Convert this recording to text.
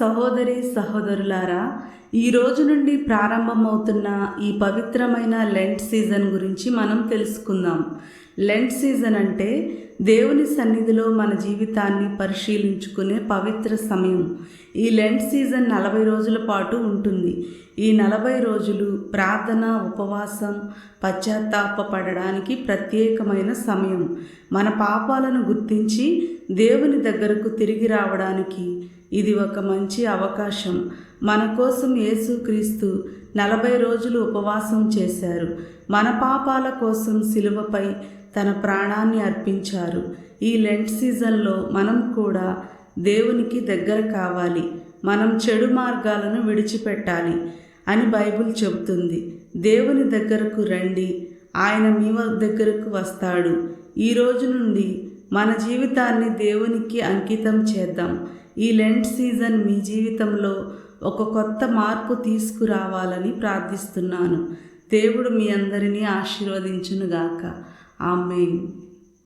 సహోదరి సహోదరులారా, ఈ రోజు నుండి ప్రారంభమవుతున్న ఈ పవిత్రమైన లెంట్ సీజన్ గురించి మనం తెలుసుకుందాం. లెంట్ సీజన్ అంటే దేవుని సన్నిధిలో మన జీవితాన్ని పరిశీలించుకునే పవిత్ర సమయం. ఈ లెంట్ సీజన్ 40 రోజుల పాటు ఉంటుంది. ఈ 40 రోజులు ప్రార్థన, ఉపవాసం, పశ్చాత్తాపపడడానికి ప్రత్యేకమైన సమయం. మన పాపాలను గుర్తించి దేవుని దగ్గరకు తిరిగి రావడానికి ఇది ఒక మంచి అవకాశం. మన కోసం యేసుక్రీస్తు 40 రోజులు ఉపవాసం చేశారు. మన పాపాల కోసం శిలువపై తన ప్రాణాన్ని అర్పించారు. ఈ లెంట్ సీజన్లో మనం కూడా దేవునికి దగ్గర కావాలి. మనం చెడు మార్గాలను విడిచిపెట్టాలి అని బైబిల్ చెబుతుంది. దేవుని దగ్గరకు రండి, ఆయన మీ దగ్గరకు వస్తాడు. ఈ రోజు నుండి మన జీవితాన్ని దేవునికి అంకితం చేద్దాం. ఈ లెంట్ సీజన్ మీ జీవితంలో ఒక కొత్త మార్పు తీసుకురావాలని ప్రార్థిస్తున్నాను. దేవుడు మీ అందరినీ ఆశీర్వదించునుగాక. ఆమేన్.